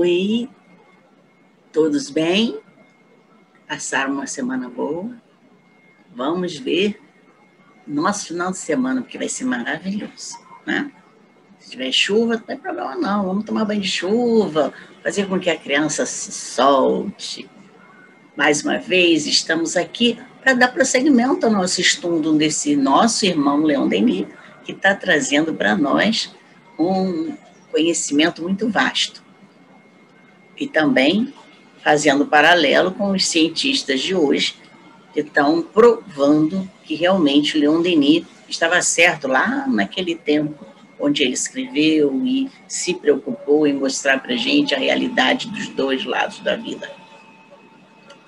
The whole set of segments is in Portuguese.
Oi, todos bem? Passaram uma semana boa? Vamos ver nosso final de semana, porque vai ser maravilhoso, né? Se tiver chuva, não tem problema não, vamos tomar banho de chuva, fazer com que a criança se solte. Mais uma vez, estamos aqui para dar prosseguimento ao nosso estudo desse nosso irmão Leon Denis, que está trazendo para nós um conhecimento muito vasto. E também fazendo paralelo com os cientistas de hoje, que estão provando que realmente o Leon Denis estava certo lá naquele tempo, onde ele escreveu e se preocupou em mostrar para a gente a realidade dos dois lados da vida.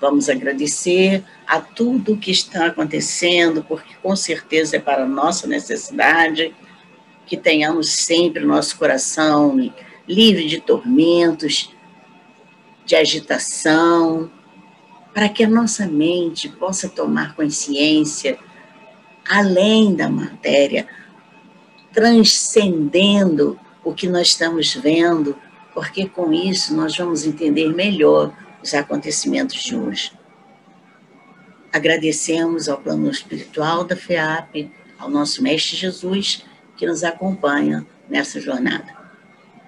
Vamos agradecer a tudo que está acontecendo, porque com certeza é para a nossa necessidade, que tenhamos sempre o nosso coração livre de tormentos, de agitação, para que a nossa mente possa tomar consciência além da matéria, transcendendo o que nós estamos vendo, porque com isso nós vamos entender melhor os acontecimentos de hoje. Agradecemos ao plano espiritual da FEAP, ao nosso Mestre Jesus, que nos acompanha nessa jornada.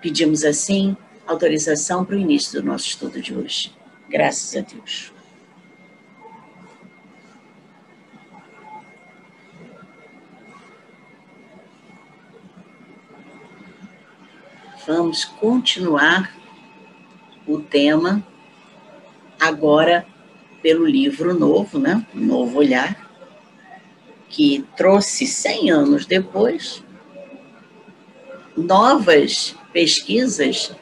Pedimos assim autorização para o início do nosso estudo de hoje. Graças a Deus. Vamos continuar o tema agora pelo livro novo, né? Novo Olhar, que trouxe 100 anos depois novas pesquisas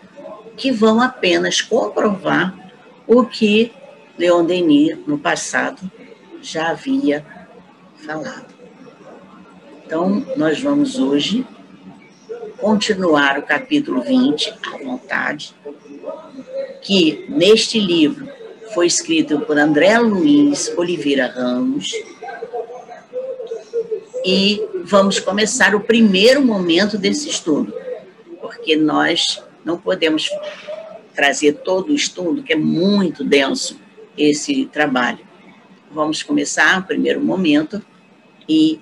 que vão apenas comprovar o que Leon Denis, no passado, já havia falado. Então, nós vamos hoje continuar o capítulo 20, à vontade, que neste livro foi escrito por André Luiz Oliveira Ramos, e vamos começar o primeiro momento desse estudo, porque nós não podemos trazer todo o estudo, que é muito denso esse trabalho. Vamos começar o primeiro momento e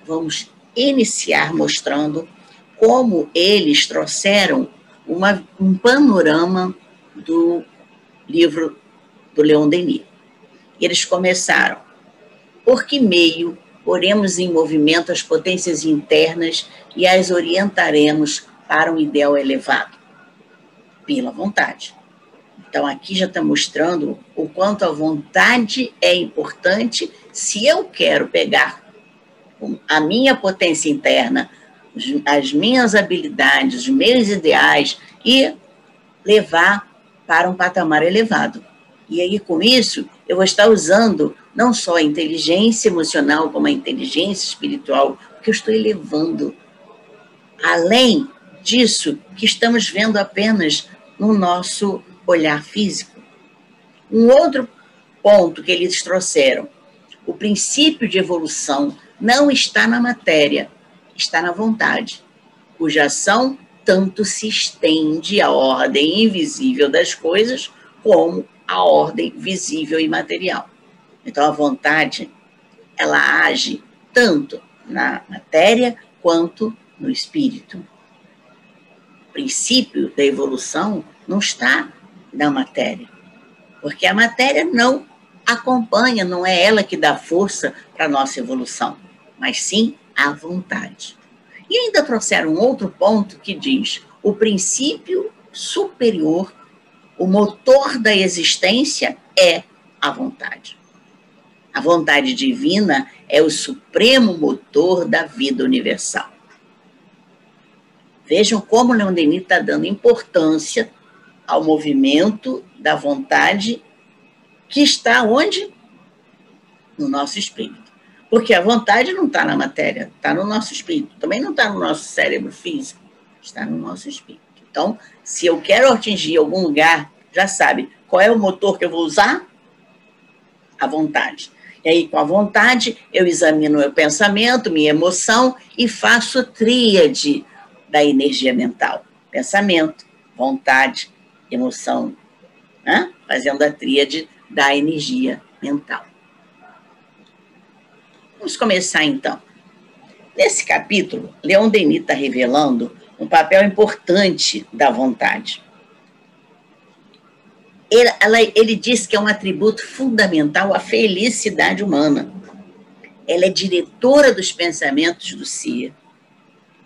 vamos iniciar mostrando como eles trouxeram um panorama do livro do Leon Denis. Eles começaram: por que meio poremos em movimento as potências internas e as orientaremos para um ideal elevado? Pela vontade. Então, aqui já está mostrando o quanto a vontade é importante se eu quero pegar a minha potência interna, as minhas habilidades, os meus ideais e levar para um patamar elevado. E aí, com isso, eu vou estar usando não só a inteligência emocional, como a inteligência espiritual, porque eu estou elevando. Além disso, que estamos vendo apenas no nosso olhar físico. Um outro ponto que eles trouxeram: o princípio de evolução não está na matéria, está na vontade, cuja ação tanto se estende à ordem invisível das coisas como à ordem visível e material. Então, a vontade, ela age tanto na matéria quanto no espírito. O princípio da evolução não está na matéria, porque a matéria não acompanha, não é ela que dá força para a nossa evolução, mas sim a vontade. E ainda trouxeram um outro ponto que diz: o princípio superior, o motor da existência é a vontade. A vontade divina é o supremo motor da vida universal. Vejam como Leon Denis está dando importância ao movimento da vontade que está onde? No nosso espírito. Porque a vontade não está na matéria, está no nosso espírito. Também não está no nosso cérebro físico, está no nosso espírito. Então, se eu quero atingir algum lugar, já sabe qual é o motor que eu vou usar? A vontade. E aí, com a vontade, eu examino meu pensamento, minha emoção e faço a tríade da energia mental. Pensamento, vontade emoção, né? Fazendo a tríade da energia mental. Vamos começar, então. Nesse capítulo, Leon Denis está revelando um papel importante da vontade. Ele diz que é um atributo fundamental à felicidade humana. Ela é diretora dos pensamentos do ser.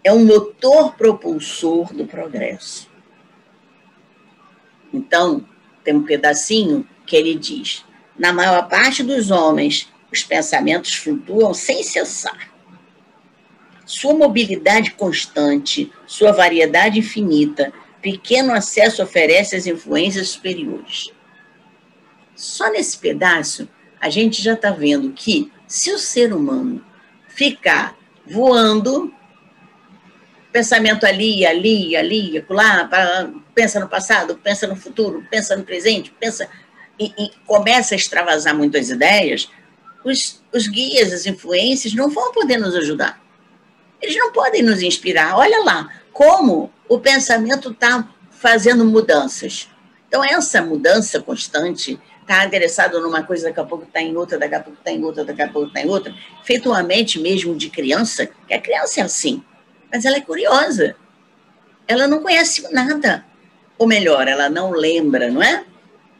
É um motor propulsor do progresso. Então, tem um pedacinho que ele diz: na maior parte dos homens, os pensamentos flutuam sem cessar. Sua mobilidade constante, sua variedade infinita, pequeno acesso oferece às influências superiores. Só nesse pedaço, a gente já está vendo que, se o ser humano ficar voando, pensamento ali, acolá, pensa no passado, pensa no futuro, pensa no presente, pensa e começa a extravasar muito as ideias, os guias, as influências não vão poder nos ajudar. Eles não podem nos inspirar. Olha lá como o pensamento está fazendo mudanças. Então, essa mudança constante está adereçado numa coisa, daqui a pouco está em outra, daqui a pouco está em outra, daqui a pouco está em outra, feito uma mente mesmo de criança, que a criança é assim, mas ela é curiosa. Ela não conhece nada. Ou melhor, ela não lembra, não é?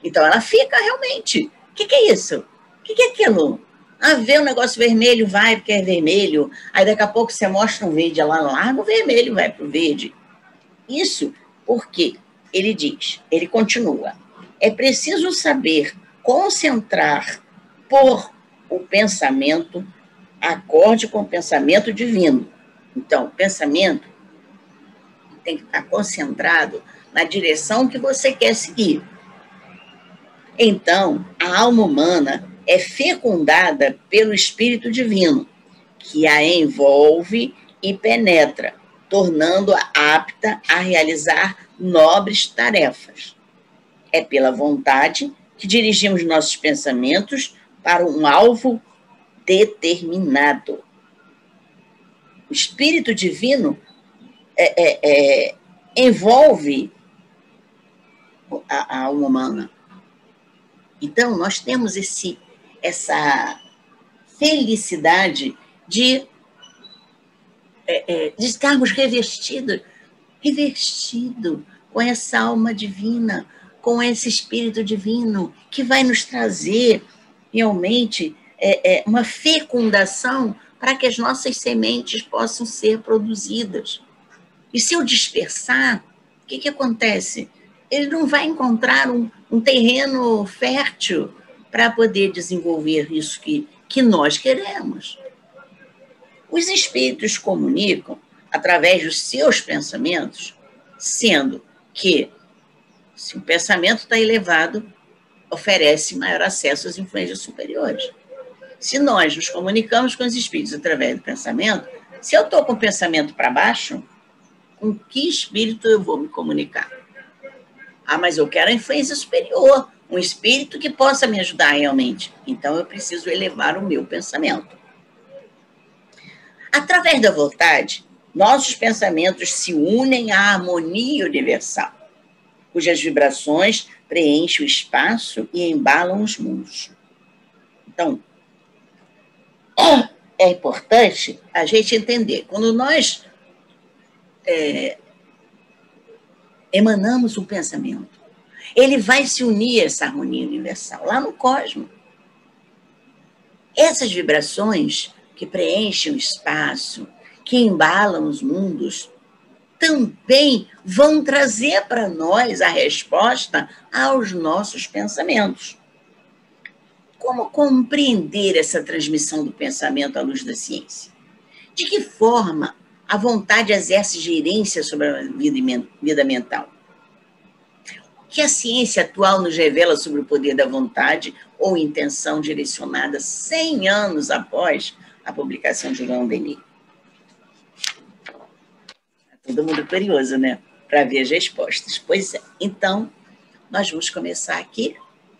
Então, ela fica realmente. O que é isso? O que é aquilo? Ah, vê um negócio vermelho, vai, porque é vermelho. Aí daqui a pouco você mostra um verde, ela larga o vermelho, vai para o verde. Isso porque ele diz, ele continua, é preciso saber concentrar por o pensamento acorde com o pensamento divino. Então, o pensamento tem que estar concentrado na direção que você quer seguir. Então, a alma humana é fecundada pelo Espírito Divino, que a envolve e penetra, tornando-a apta a realizar nobres tarefas. É pela vontade que dirigimos nossos pensamentos para um alvo determinado. O Espírito Divino envolve a alma humana. Então, nós temos essa felicidade de estarmos revestido com essa alma divina, com esse Espírito Divino, que vai nos trazer realmente uma fecundação para que as nossas sementes possam ser produzidas. E se eu dispersar, o que acontece? Ele não vai encontrar um terreno fértil para poder desenvolver isso que nós queremos. Os espíritos comunicam através dos seus pensamentos, sendo que, se o pensamento está elevado, oferece maior acesso às influências superiores. Se nós nos comunicamos com os espíritos através do pensamento, se eu estou com o pensamento para baixo, com que espírito eu vou me comunicar? Ah, mas eu quero a influência superior, um espírito que possa me ajudar realmente. Então, eu preciso elevar o meu pensamento. Através da vontade, nossos pensamentos se unem à harmonia universal, cujas vibrações preenchem o espaço e embalam os mundos. Então, é importante a gente entender, quando nós emanamos um pensamento, ele vai se unir a essa harmonia universal, lá no cosmos. Essas vibrações que preenchem o espaço, que embalam os mundos, também vão trazer para nós a resposta aos nossos pensamentos. Como compreender essa transmissão do pensamento à luz da ciência? De que forma a vontade exerce gerência sobre a vida mental? O que a ciência atual nos revela sobre o poder da vontade ou intenção direcionada 100 anos após a publicação de Leon Denis? Todo mundo curioso, né? Para ver as respostas. Pois é. Então, nós vamos começar aqui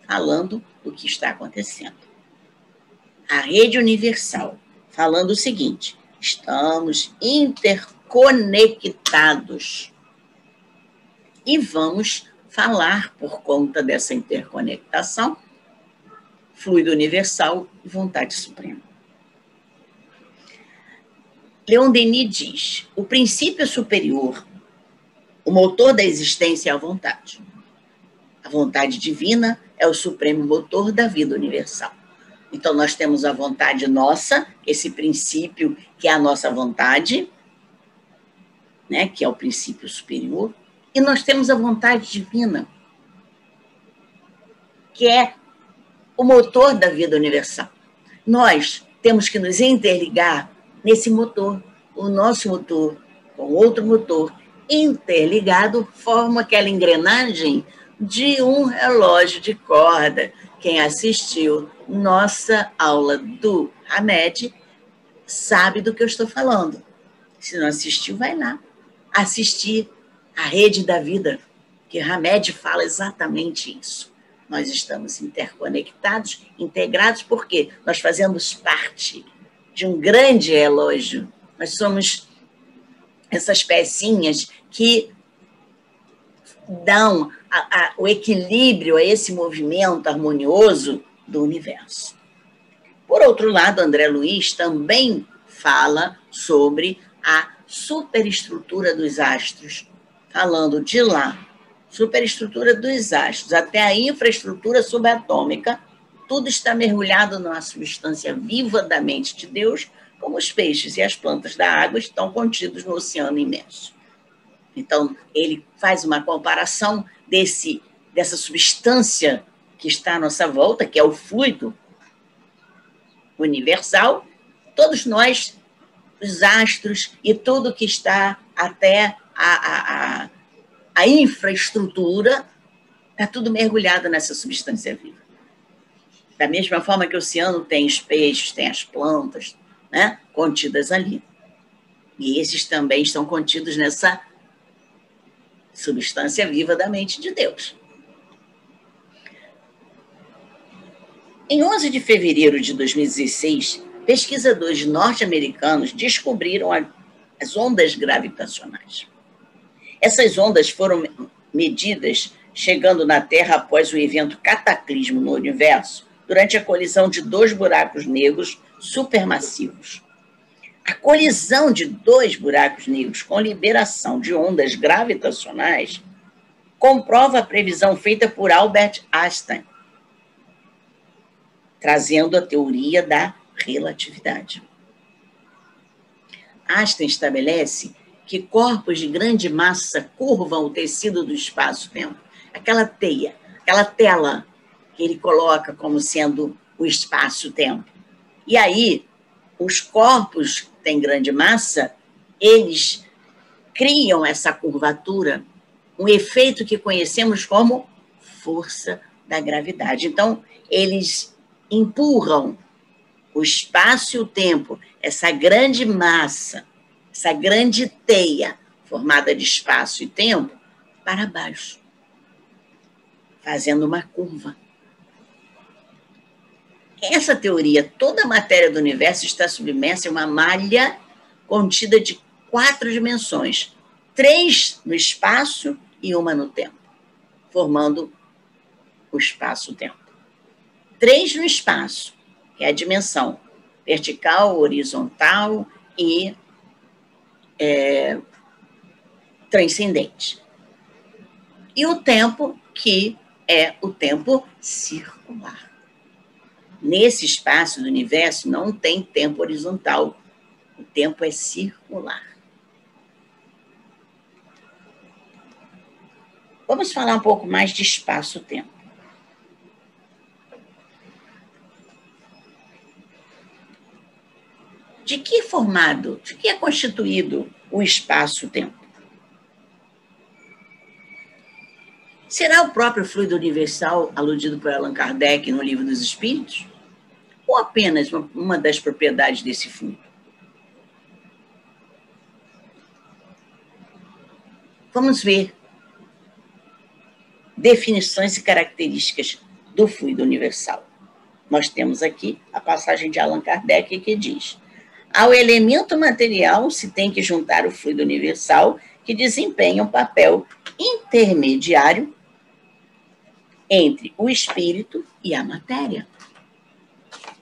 falando do que está acontecendo. A rede universal, falando o seguinte: estamos interconectados e vamos falar por conta dessa interconectação, fluido universal e vontade suprema. Leon Denis diz: o princípio superior, o motor da existência é a vontade. A vontade divina é o supremo motor da vida universal. Então, nós temos a vontade nossa, esse princípio que é a nossa vontade, né, que é o princípio superior, e nós temos a vontade divina, que é o motor da vida universal. Nós temos que nos interligar nesse motor. O nosso motor com outro motor interligado forma aquela engrenagem de um relógio de corda. Quem assistiu nossa aula do Hamed sabe do que eu estou falando. Se não assistiu, vai lá assistir a Rede da Vida, que Hamed fala exatamente isso. Nós estamos interconectados, integrados, porque nós fazemos parte de um grande relógio. Nós somos essas pecinhas que dão o equilíbrio a esse movimento harmonioso do universo. Por outro lado, André Luiz também fala sobre a superestrutura dos astros, falando de lá, superestrutura dos astros, até a infraestrutura subatômica, tudo está mergulhado numa substância viva da mente de Deus, como os peixes e as plantas da água estão contidos no oceano imenso. Então, ele faz uma comparação dessa substância que está à nossa volta, que é o fluido universal, todos nós, os astros e tudo que está até a infraestrutura, está tudo mergulhado nessa substância viva. Da mesma forma que o oceano tem os peixes, tem as plantas, né, contidas ali. E esses também estão contidos nessa substância viva da mente de Deus. Em 11 de fevereiro de 2016, pesquisadores norte-americanos descobriram as ondas gravitacionais. Essas ondas foram medidas chegando na Terra após o evento cataclismo no universo, durante a colisão de 2 buracos negros supermassivos. A colisão de 2 buracos negros com liberação de ondas gravitacionais comprova a previsão feita por Albert Einstein, trazendo a teoria da relatividade. Einstein estabelece que corpos de grande massa curvam o tecido do espaço-tempo, aquela teia, aquela tela que ele coloca como sendo o espaço-tempo. E aí, os corpos que têm grande massa, eles criam essa curvatura, um efeito que conhecemos como força da gravidade. Então, eles empurram o espaço e o tempo, essa grande massa, essa grande teia formada de espaço e tempo, para baixo, fazendo uma curva. Essa teoria, toda a matéria do universo está submersa em uma malha contida de 4 dimensões, 3 no espaço e 1 no tempo, formando o espaço-tempo. 3 no espaço, que é a dimensão vertical, horizontal e transcendente. E o tempo, que é o tempo circular. Nesse espaço do universo não tem tempo horizontal, o tempo é circular. Vamos falar um pouco mais de espaço-tempo. De que é constituído o espaço-tempo? Será o próprio fluido universal aludido por Allan Kardec no Livro dos Espíritos? Ou apenas uma das propriedades desse fluido? Vamos ver definições e características do fluido universal. Nós temos aqui a passagem de Allan Kardec que diz: ao elemento material se tem que juntar o fluido universal que desempenha um papel intermediário entre o espírito e a matéria.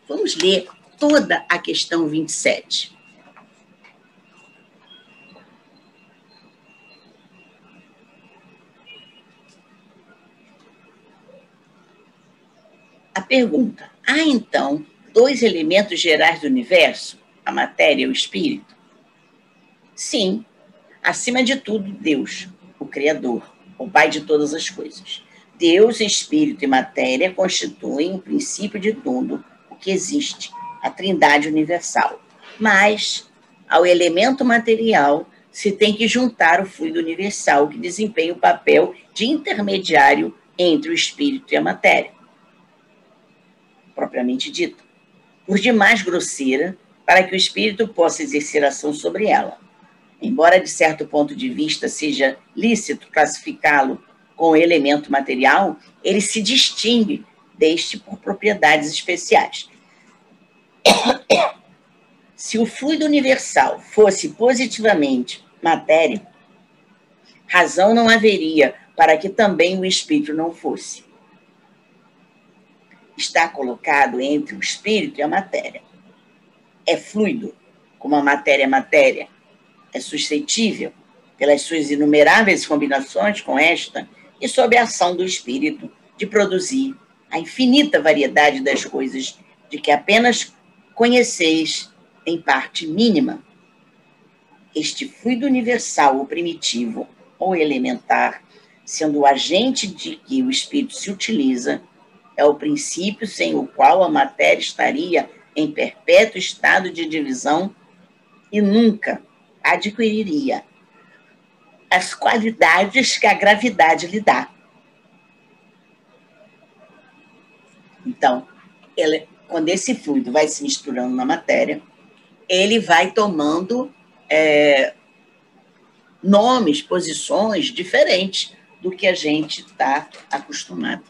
Vamos ler toda a questão 27. A pergunta: há então dois elementos gerais do universo, a matéria e o espírito? Sim, acima de tudo, Deus, o Criador, o Pai de todas as coisas. Deus, espírito e matéria constituem o princípio de tudo o que existe, a Trindade universal. Mas, ao elemento material, se tem que juntar o fluido universal que desempenha o papel de intermediário entre o espírito e a matéria, propriamente dita, por demais grosseira, para que o espírito possa exercer ação sobre ela. Embora, de certo ponto de vista, seja lícito classificá-lo com elemento material, ele se distingue deste por propriedades especiais. Se o fluido universal fosse positivamente matéria, razão não haveria para que também o espírito não fosse. Está colocado entre o espírito e a matéria. É fluido, como a matéria é matéria. É suscetível, pelas suas inumeráveis combinações com esta, e sob a ação do espírito, de produzir a infinita variedade das coisas de que apenas conheceis em parte mínima. Este fluido universal ou primitivo ou elementar, sendo o agente de que o espírito se utiliza, é o princípio sem o qual a matéria estaria em perpétuo estado de divisão e nunca adquiriria as qualidades que a gravidade lhe dá. Então, quando esse fluido vai se misturando na matéria, ele vai tomando nomes, posições diferentes do que a gente está acostumado.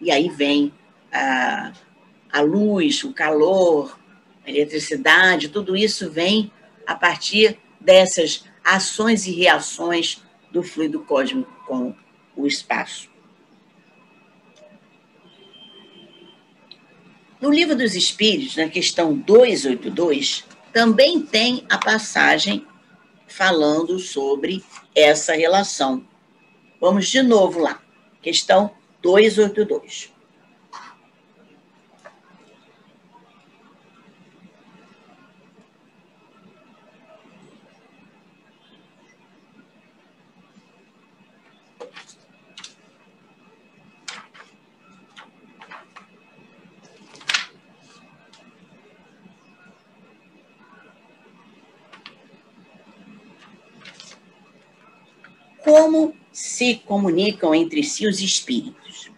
E aí vem a luz, o calor, a eletricidade, tudo isso vem a partir dessas ações e reações do fluido cósmico com o espaço. No Livro dos Espíritos, na questão 282, também tem a passagem falando sobre essa relação. Vamos de novo lá, questão 282. Como se comunicam entre si os espíritos?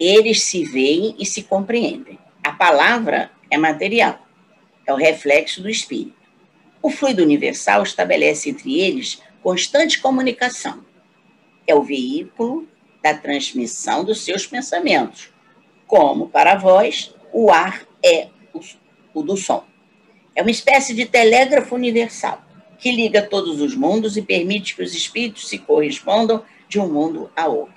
Eles se veem e se compreendem. A palavra é material, é o reflexo do espírito. O fluido universal estabelece entre eles constante comunicação. É o veículo da transmissão dos seus pensamentos, como para a voz, o ar é o do som. É uma espécie de telégrafo universal, que liga todos os mundos e permite que os espíritos se correspondam de um mundo a outro.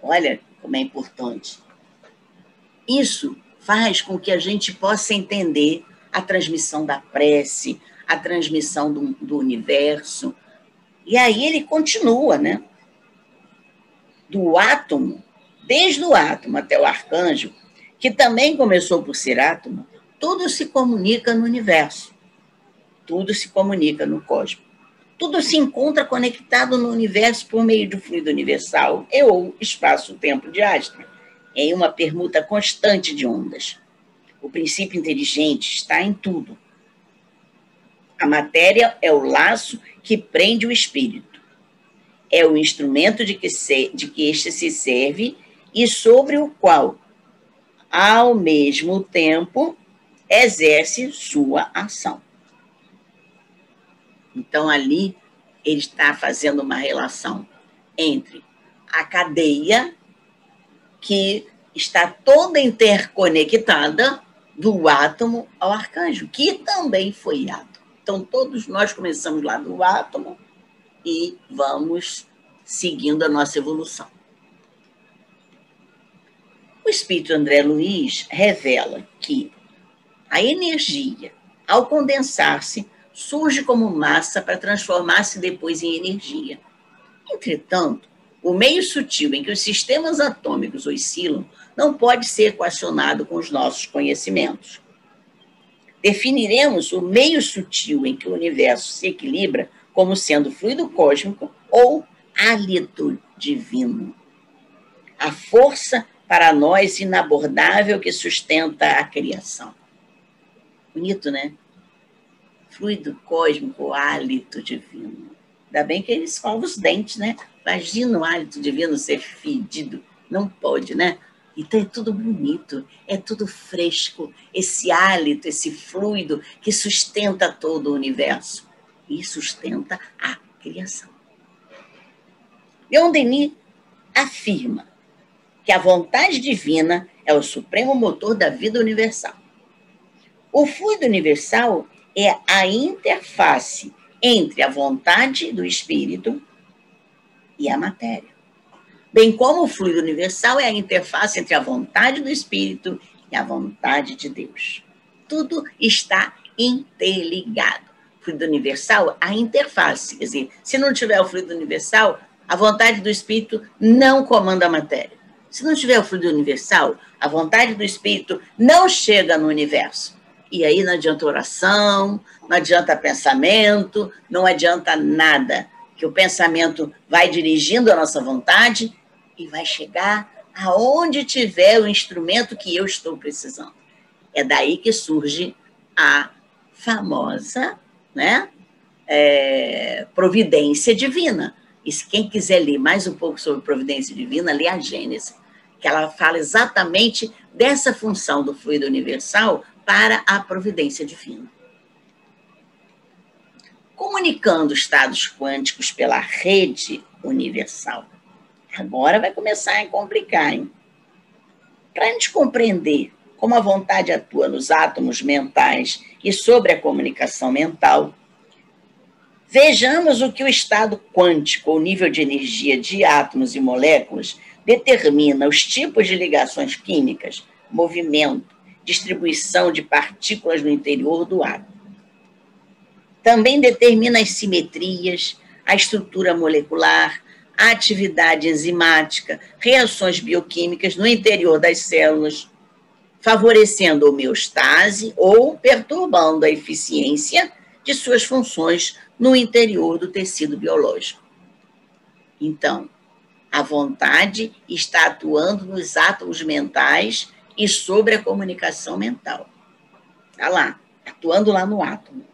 Olha como é importante. Isso faz com que a gente possa entender a transmissão da prece, a transmissão do universo. E aí ele continua, né? Do átomo, desde o átomo até o arcanjo, que também começou por ser átomo, tudo se comunica no universo. Tudo se comunica no cosmos. Tudo se encontra conectado no universo por meio do fluido universal e ou espaço-tempo de Einstein, em uma permuta constante de ondas. O princípio inteligente está em tudo. A matéria é o laço que prende o espírito. É o instrumento de que este se serve e sobre o qual, ao mesmo tempo, exerce sua ação. Então, ali, ele está fazendo uma relação entre a cadeia, que está toda interconectada, do átomo ao arcanjo, que também foi átomo. Então, todos nós começamos lá do átomo e vamos seguindo a nossa evolução. O espírito André Luiz revela que a energia, ao condensar-se, surge como massa para transformar-se depois em energia. Entretanto, o meio sutil em que os sistemas atômicos oscilam não pode ser equacionado com os nossos conhecimentos. Definiremos o meio sutil em que o universo se equilibra como sendo fluido cósmico ou hálito divino. A força para nós inabordável que sustenta a criação. Bonito, né? Fluido cósmico, hálito divino. Ainda bem que ele escova os dentes, né? Imagina o hálito divino ser fedido. Não pode, né? Então é tudo bonito, é tudo fresco. Esse hálito, esse fluido que sustenta todo o universo. E sustenta a criação. Leon Denis afirma que a vontade divina é o supremo motor da vida universal. O fluido universal é a interface entre a vontade do espírito e a matéria. Bem como o fluido universal é a interface entre a vontade do espírito e a vontade de Deus. Tudo está interligado. O fluido universal, a interface. Quer dizer, se não tiver o fluido universal, a vontade do espírito não comanda a matéria. Se não tiver o fluido universal, a vontade do espírito não chega no universo. E aí não adianta oração, não adianta pensamento, não adianta nada. Que o pensamento vai dirigindo a nossa vontade e vai chegar aonde tiver o instrumento que eu estou precisando. É daí que surge a famosa, né, providência divina. E se quem quiser ler mais um pouco sobre providência divina, lê a Gênesis, que ela fala exatamente dessa função do fluido universal para a providência divina. Comunicando estados quânticos pela rede universal. Agora vai começar a complicar, hein? Para a gente compreender como a vontade atua nos átomos mentais e sobre a comunicação mental, vejamos o que o estado quântico, ou nível de energia de átomos e moléculas, determina os tipos de ligações químicas, movimento, distribuição de partículas no interior do átomo. Também determina as simetrias, a estrutura molecular, a atividade enzimática, reações bioquímicas no interior das células, favorecendo a homeostase ou perturbando a eficiência de suas funções no interior do tecido biológico. Então, a vontade está atuando nos átomos mentais e sobre a comunicação mental. Está lá, atuando lá no átomo.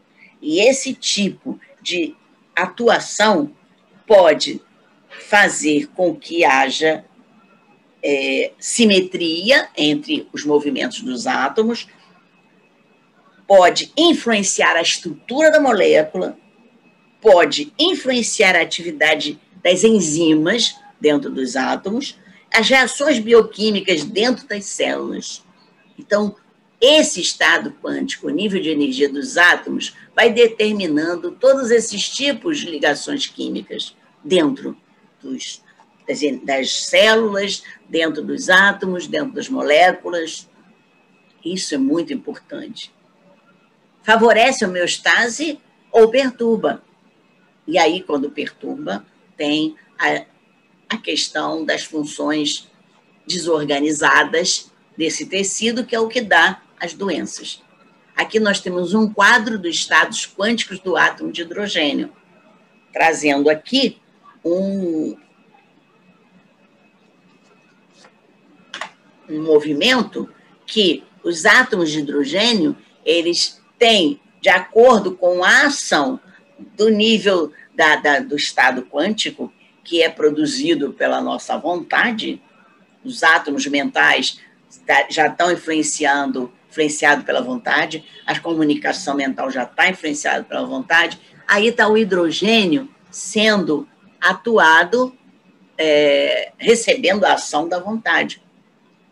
E esse tipo de atuação pode fazer com que haja simetria entre os movimentos dos átomos, pode influenciar a estrutura da molécula, pode influenciar a atividade das enzimas dentro dos átomos, as reações bioquímicas dentro das células. Então, esse estado quântico, o nível de energia dos átomos, vai determinando todos esses tipos de ligações químicas dentro das células, dentro dos átomos, dentro das moléculas. Isso é muito importante. Favorece a homeostase ou perturba. E aí, quando perturba, tem a questão das funções desorganizadas desse tecido, que é o que dá as doenças. Aqui nós temos um quadro dos estados quânticos do átomo de hidrogênio, trazendo aqui um movimento que os átomos de hidrogênio, eles têm, de acordo com a ação do nível do estado quântico, que é produzido pela nossa vontade, os átomos mentais já estão influenciado pela vontade, a comunicação mental já está influenciada pela vontade, aí está o hidrogênio sendo atuado, recebendo a ação da vontade,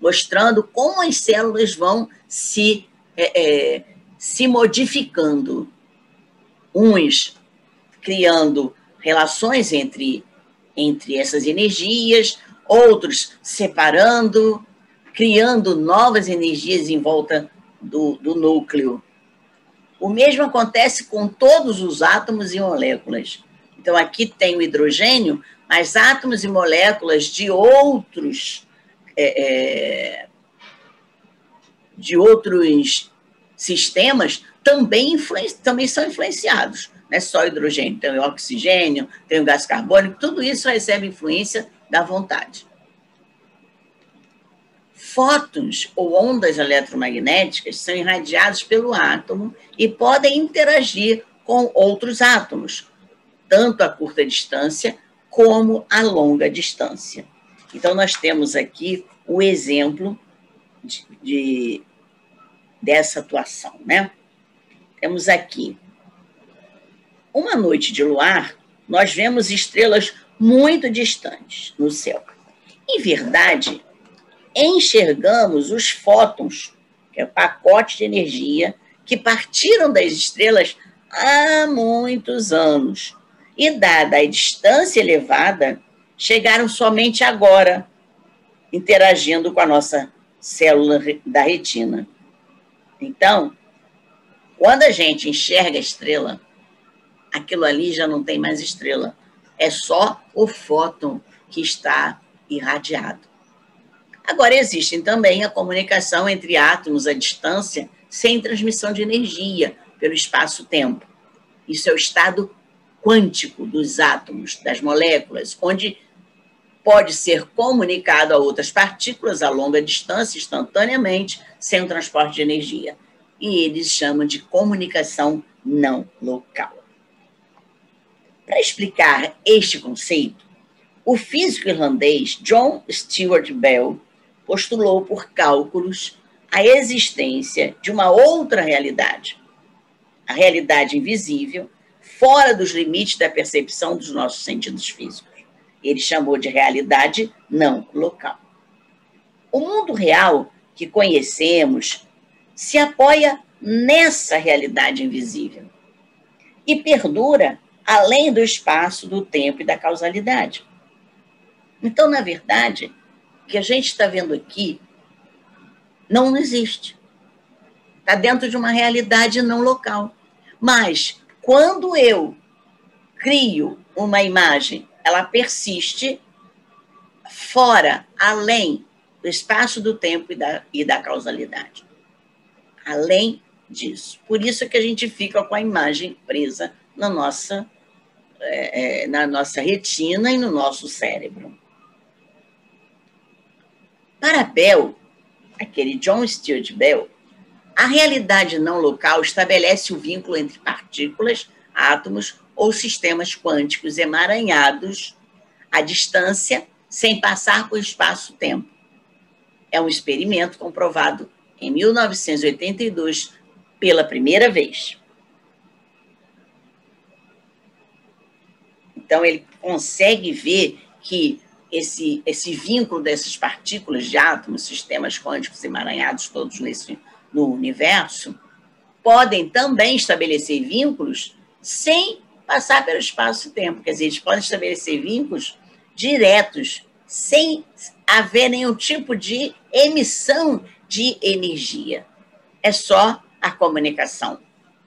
mostrando como as células vão se modificando, uns criando relações entre essas energias, outros separando, criando novas energias em volta do núcleo. O mesmo acontece com todos os átomos e moléculas. Então, aqui tem o hidrogênio, mas átomos e moléculas de outros sistemas também são influenciados. Não é só o hidrogênio, tem o oxigênio, tem o gás carbônico, tudo isso recebe influência da vontade. Fótons ou ondas eletromagnéticas são irradiados pelo átomo e podem interagir com outros átomos, tanto a curta distância como a longa distância. Então, nós temos aqui o exemplo dessa atuação, né? Temos aqui uma noite de luar, nós vemos estrelas muito distantes no céu. Em verdade, enxergamos os fótons, que é o pacote de energia, que partiram das estrelas há muitos anos. E, dada a distância elevada, chegaram somente agora, interagindo com a nossa célula da retina. Então, quando a gente enxerga a estrela, aquilo ali já não tem mais estrela. É só o fóton que está irradiado. Agora, existe também a comunicação entre átomos à distância sem transmissão de energia pelo espaço-tempo. Isso é o estado quântico dos átomos, das moléculas, onde pode ser comunicado a outras partículas a longa distância, instantaneamente, sem o transporte de energia. E eles chamam de comunicação não local. Para explicar este conceito, o físico irlandês John Stuart Bell postulou por cálculos a existência de uma outra realidade, a realidade invisível, fora dos limites da percepção dos nossos sentidos físicos. Ele chamou de realidade não local. O mundo real que conhecemos se apoia nessa realidade invisível e perdura além do espaço, do tempo e da causalidade. Então, na verdade, o que a gente está vendo aqui não existe. Está dentro de uma realidade não local. Mas, quando eu crio uma imagem, ela persiste fora, além do espaço, do tempo e da causalidade. Além disso. Por isso que a gente fica com a imagem presa na nossa retina e no nosso cérebro. Para Bell, aquele John Stuart Bell, a realidade não local estabelece o vínculo entre partículas, átomos ou sistemas quânticos emaranhados à distância, sem passar por espaço-tempo. É um experimento comprovado em 1982 pela primeira vez. Então, ele consegue ver que esse vínculo dessas partículas de átomos, sistemas quânticos emaranhados todos no universo, podem também estabelecer vínculos sem passar pelo espaço-tempo. Quer dizer, eles podem estabelecer vínculos diretos, sem haver nenhum tipo de emissão de energia. É só a comunicação,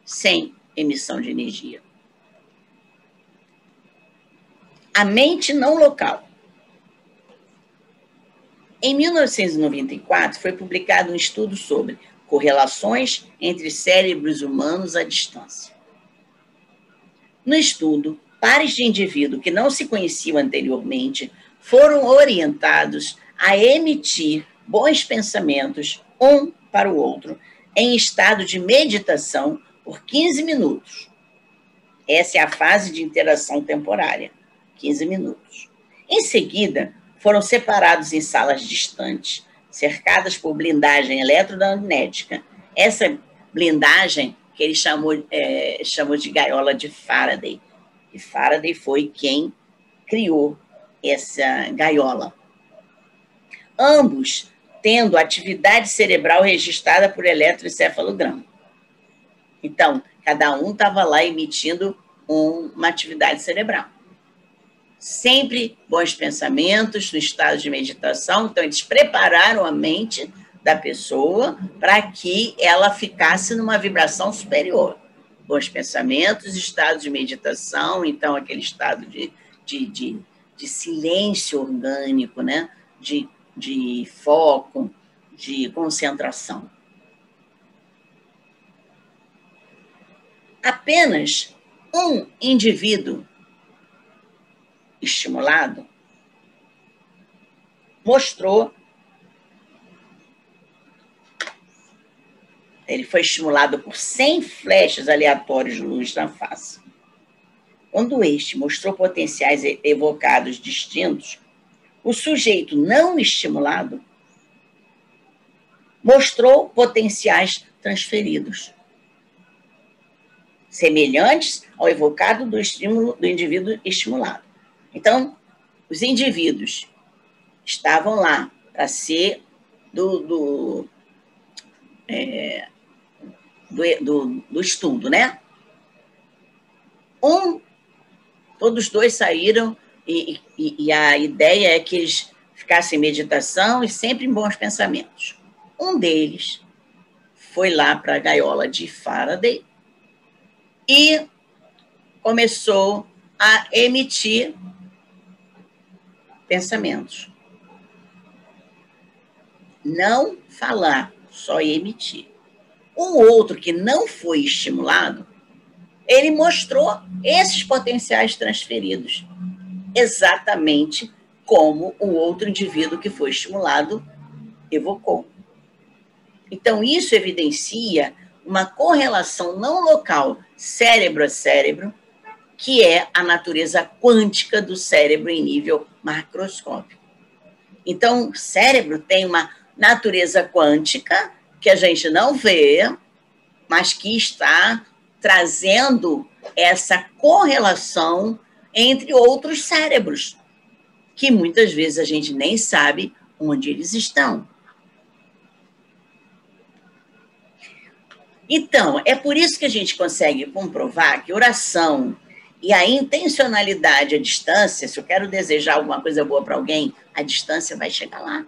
sem emissão de energia. A mente não local. Em 1994, foi publicado um estudo sobre correlações entre cérebros humanos à distância. No estudo, pares de indivíduos que não se conheciam anteriormente foram orientados a emitir bons pensamentos um para o outro em estado de meditação por 15 minutos. Essa é a fase de interação temporária, 15 minutos. Em seguida, foram separados em salas distantes, cercadas por blindagem eletromagnética. Essa blindagem que ele chamou de gaiola de Faraday. E Faraday foi quem criou essa gaiola. Ambos tendo atividade cerebral registrada por eletroencefalograma. Então, cada um estava lá emitindo uma atividade cerebral. sempre bons pensamentos no estado de meditação. Então, eles prepararam a mente da pessoa para que ela ficasse numa vibração superior. Bons pensamentos, estado de meditação, então, aquele estado de silêncio orgânico, né? De foco, de concentração. Apenas um indivíduo estimulado mostrou, ele foi estimulado por 100 flechas aleatórias de luz na face. Quando este mostrou potenciais evocados distintos, o sujeito não estimulado mostrou potenciais transferidos, semelhantes ao evocado do estímulo do indivíduo estimulado. Então, os indivíduos estavam lá para ser do estudo, né? Todos dois saíram e a ideia é que eles ficassem em meditação e sempre em bons pensamentos. Um deles foi lá para a gaiola de Faraday e começou a emitir pensamentos. Não falar, só emitir. O outro que não foi estimulado, ele mostrou esses potenciais transferidos, exatamente como o outro indivíduo que foi estimulado evocou. Então, isso evidencia uma correlação não local, cérebro a cérebro, que é a natureza quântica do cérebro em nível macroscópico. Então, o cérebro tem uma natureza quântica que a gente não vê, mas que está trazendo essa correlação entre outros cérebros, que muitas vezes a gente nem sabe onde eles estão. Então, é por isso que a gente consegue comprovar que oração e a intencionalidade à distância, se eu quero desejar alguma coisa boa para alguém, a distância vai chegar lá.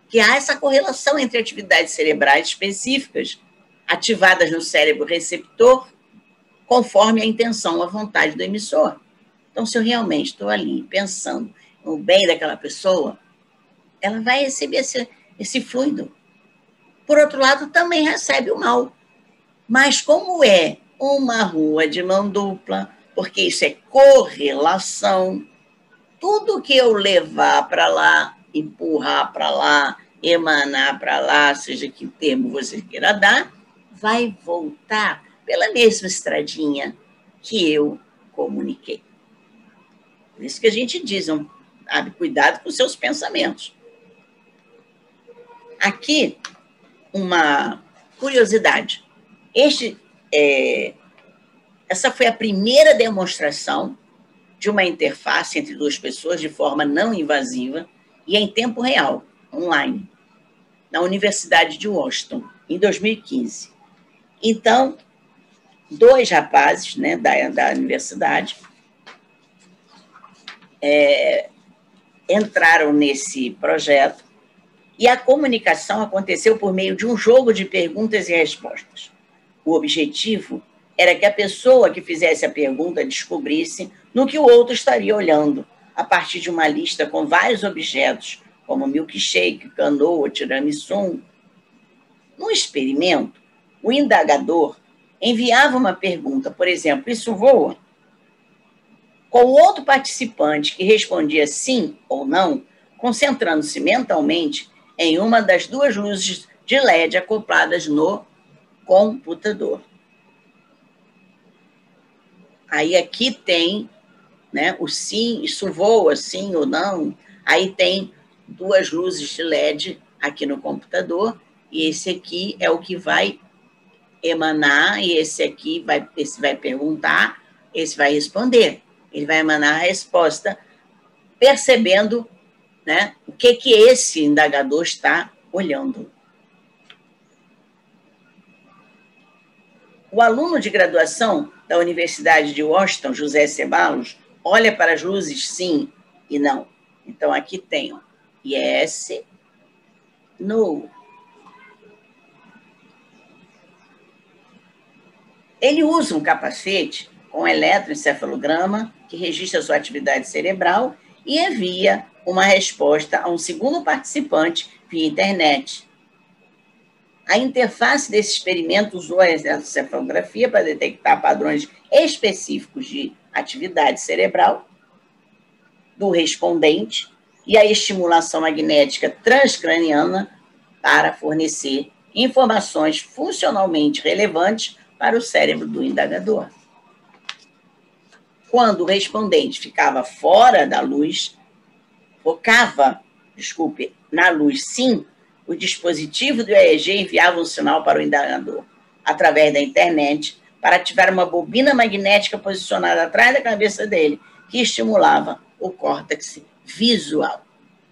Que há essa correlação entre atividades cerebrais específicas ativadas no cérebro receptor, conforme a intenção, a vontade do emissor. Então, se eu realmente estou ali pensando no bem daquela pessoa, ela vai receber esse fluido. Por outro lado, também recebe o mal. Mas como é uma rua de mão dupla, porque isso é correlação, tudo que eu levar para lá, empurrar para lá, emanar para lá, seja que termo você queira dar, vai voltar pela mesma estradinha que eu comuniquei. Por isso que a gente diz, sabe, cuidado com os seus pensamentos. Aqui, uma curiosidade. Essa foi a primeira demonstração de uma interface entre duas pessoas de forma não invasiva e em tempo real, online, na Universidade de Washington, em 2015. Então, 2 rapazes, né, da universidade entraram nesse projeto e a comunicação aconteceu por meio de um jogo de perguntas e respostas. O objetivo era que a pessoa que fizesse a pergunta descobrisse no que o outro estaria olhando, a partir de uma lista com vários objetos, como milkshake, canoa, tiramisu. No experimento, o indagador enviava uma pergunta, por exemplo, isso voa? Com o outro participante que respondia sim ou não, concentrando-se mentalmente em uma das 2 luzes de LED acopladas no computador. Aí aqui tem, né, o sim, isso voa, sim ou não. Aí tem 2 luzes de LED aqui no computador, e esse aqui é o que vai emanar, e esse vai perguntar, esse vai responder. Ele vai emanar a resposta, percebendo, né, o que esse indagador está olhando. O aluno de graduação da Universidade de Washington, José Ceballos, Olha para as luzes, sim e não. Então, aqui tem yes, no. Ele usa um capacete com eletroencefalograma que registra sua atividade cerebral e envia uma resposta a um segundo participante via internet. A interface desse experimento usou a eletroencefalografia para detectar padrões específicos de atividade cerebral do respondente e a estimulação magnética transcraniana para fornecer informações funcionalmente relevantes para o cérebro do indagador. Quando o respondente ficava fora da luz, focava, na luz sim, o dispositivo do EEG enviava um sinal para o indagador, através da internet, para ativar uma bobina magnética posicionada atrás da cabeça dele, que estimulava o córtex visual.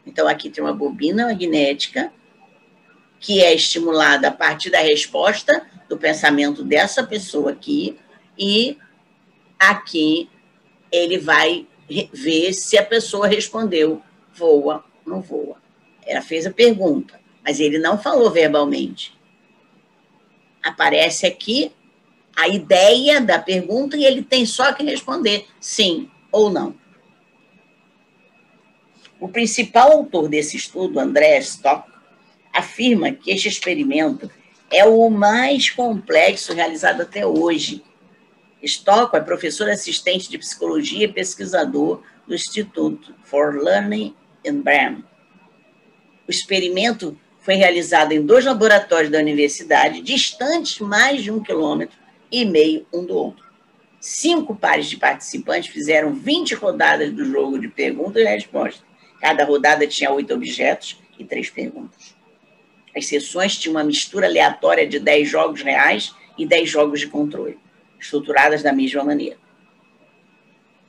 Então, aqui tem uma bobina magnética que é estimulada a partir da resposta do pensamento dessa pessoa aqui, e aqui ele vai ver se a pessoa respondeu voa, não voa. Ela fez a pergunta, mas ele não falou verbalmente. Aparece aqui a ideia da pergunta e ele tem só que responder sim ou não. O principal autor desse estudo, André Stock, afirma que este experimento é o mais complexo realizado até hoje. Stock é professor assistente de psicologia e pesquisador do Institute for Learning in Bremen. O experimento foi realizado em 2 laboratórios da universidade, distantes mais de 1,5 km um do outro. 5 pares de participantes fizeram 20 rodadas do jogo de perguntas e respostas. Cada rodada tinha 8 objetos e 3 perguntas. As sessões tinham uma mistura aleatória de 10 jogos reais e 10 jogos de controle, estruturadas da mesma maneira.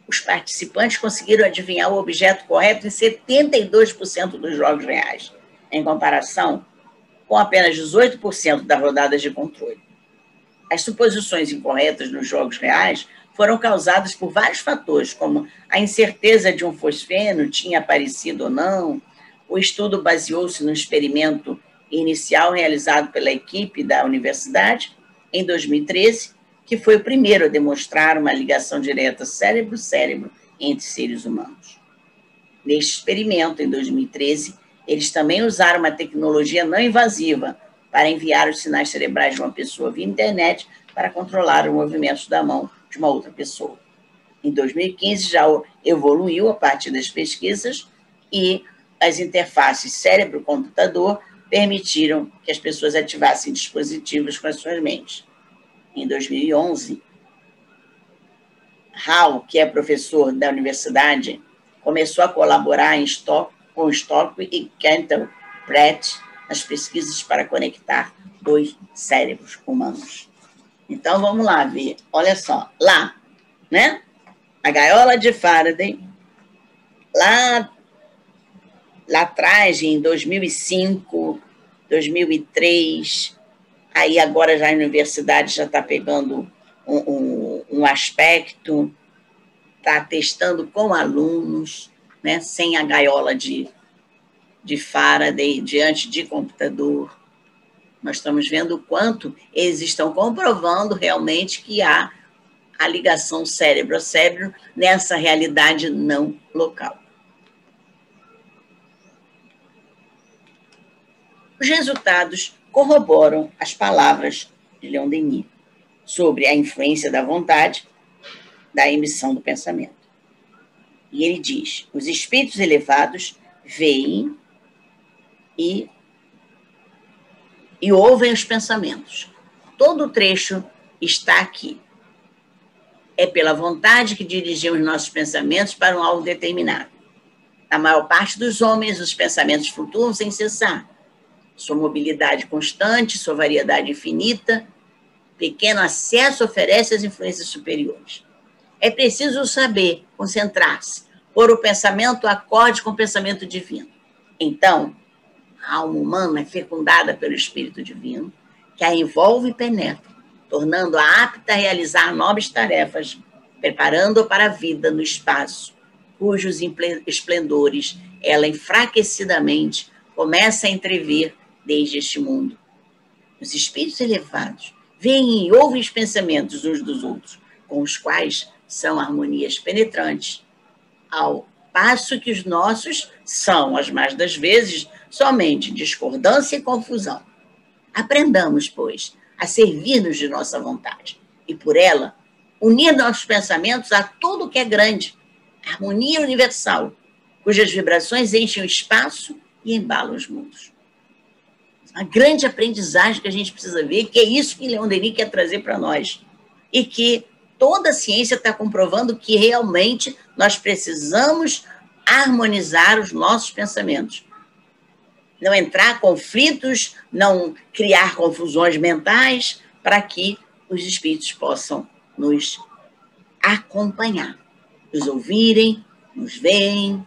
Os participantes conseguiram adivinhar o objeto correto em 72% dos jogos reais, em comparação com apenas 18% das rodadas de controle. As suposições incorretas nos jogos reais foram causadas por vários fatores, como a incerteza de um fosfeno tinha aparecido ou não. O estudo baseou-se no experimento inicial realizado pela equipe da universidade em 2013, que foi o primeiro a demonstrar uma ligação direta cérebro-cérebro entre seres humanos. Neste experimento, em 2013, eles também usaram uma tecnologia não invasiva para enviar os sinais cerebrais de uma pessoa via internet para controlar os movimentos da mão de uma outra pessoa. Em 2015, já evoluiu a partir das pesquisas e as interfaces cérebro-computador permitiram que as pessoas ativassem dispositivos com as suas mentes. Em 2011, Hall, que é professor da universidade, começou a colaborar com Stock e Cantor Pratt nas pesquisas para conectar 2 cérebros humanos. Então, vamos lá ver. Olha só, lá, né? A gaiola de Faraday, lá atrás, em 2005, 2003, aí agora já a universidade já está pegando um aspecto, está testando com alunos, né, sem a gaiola de Faraday, diante de computador. Nós estamos vendo o quanto eles estão comprovando realmente que há a ligação cérebro a cérebro nessa realidade não local. Os resultados corroboram as palavras de Leon Denis sobre a influência da vontade da emissão do pensamento. E ele diz: os espíritos elevados veem e ouvem os pensamentos. Todo o trecho está aqui. É pela vontade que dirigimos nossos pensamentos para um alvo determinado. Na maior parte dos homens, os pensamentos flutuam sem cessar. Sua mobilidade constante, sua variedade infinita, pequeno acesso oferece às influências superiores. É preciso saber concentrar-se, pôr o pensamento acorde com o pensamento divino. Então, a alma humana é fecundada pelo Espírito Divino, que a envolve e penetra, tornando-a apta a realizar nobres tarefas preparando-a para a vida no espaço, cujos esplendores ela enfraquecidamente começa a entrever desde este mundo. Os espíritos elevados veem e ouvem os pensamentos uns dos outros, com os quais são harmonias penetrantes, ao passo que os nossos são, as mais das vezes, somente discordância e confusão. Aprendamos, pois, a servir-nos de nossa vontade e, por ela, unir nossos pensamentos a tudo que é grande, harmonia universal, cujas vibrações enchem o espaço e embalam os mundos. A grande aprendizagem que a gente precisa ver, que é isso que Leon Denis quer trazer para nós, e que toda a ciência está comprovando que realmente nós precisamos harmonizar os nossos pensamentos. Não entrar em conflitos, não criar confusões mentais, para que os espíritos possam nos acompanhar, nos ouvirem, nos veem.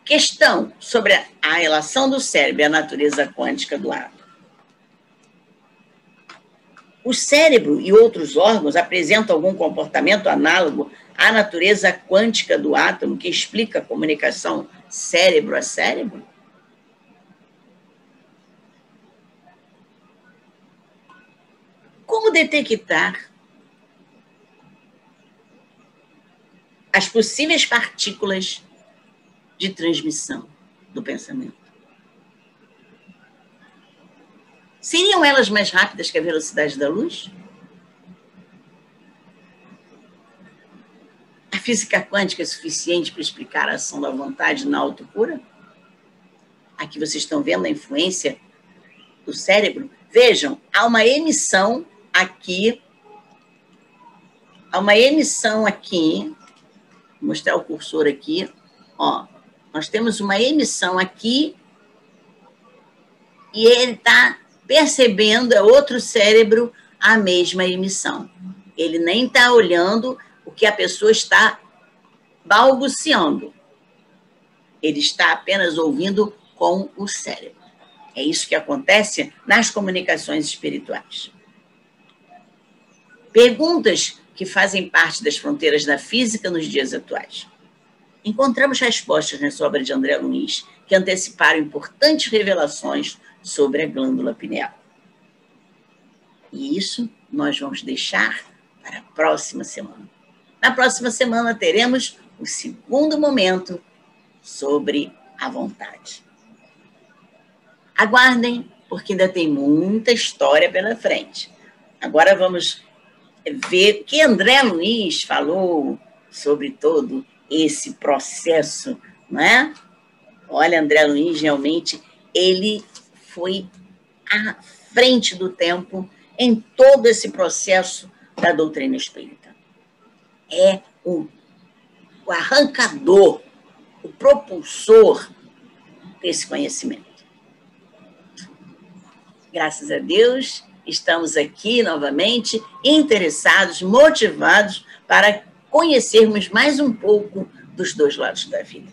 Questão sobre a relação do cérebro e a natureza quântica do átomo. O cérebro e outros órgãos apresentam algum comportamento análogo à natureza quântica do átomo que explica a comunicação cérebro a cérebro? Como detectar as possíveis partículas de transmissão do pensamento? Seriam elas mais rápidas que a velocidade da luz? A física quântica é suficiente para explicar a ação da vontade na autocura? Aqui vocês estão vendo a influência do cérebro. Vejam, há uma emissão aqui. Vou mostrar o cursor aqui. Ó, nós temos uma emissão aqui e ele está percebendo, é outro cérebro, a mesma emissão. Ele nem está olhando o que a pessoa está balbuciando. Ele está apenas ouvindo com o cérebro. É isso que acontece nas comunicações espirituais. Perguntas que fazem parte das fronteiras da física nos dias atuais. Encontramos respostas nessa obra de André Luiz, que anteciparam importantes revelações sobre a glândula pineal. E isso nós vamos deixar para a próxima semana. Na próxima semana teremos o segundo momento sobre a vontade. Aguardem, porque ainda tem muita história pela frente. Agora vamos ver o que André Luiz falou sobre todo esse processo, não é? Olha, André Luiz, realmente, ele foi à frente do tempo em todo esse processo da doutrina espírita. É o arrancador, o propulsor desse conhecimento. Graças a Deus, estamos aqui novamente interessados, motivados para conhecermos mais um pouco dos dois lados da vida.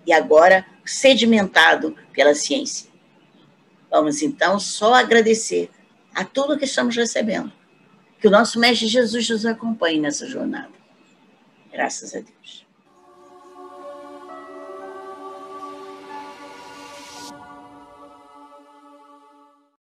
E agora, sedimentado pela ciência. Vamos, então, só agradecer a tudo que estamos recebendo. Que o nosso Mestre Jesus nos acompanhe nessa jornada. Graças a Deus.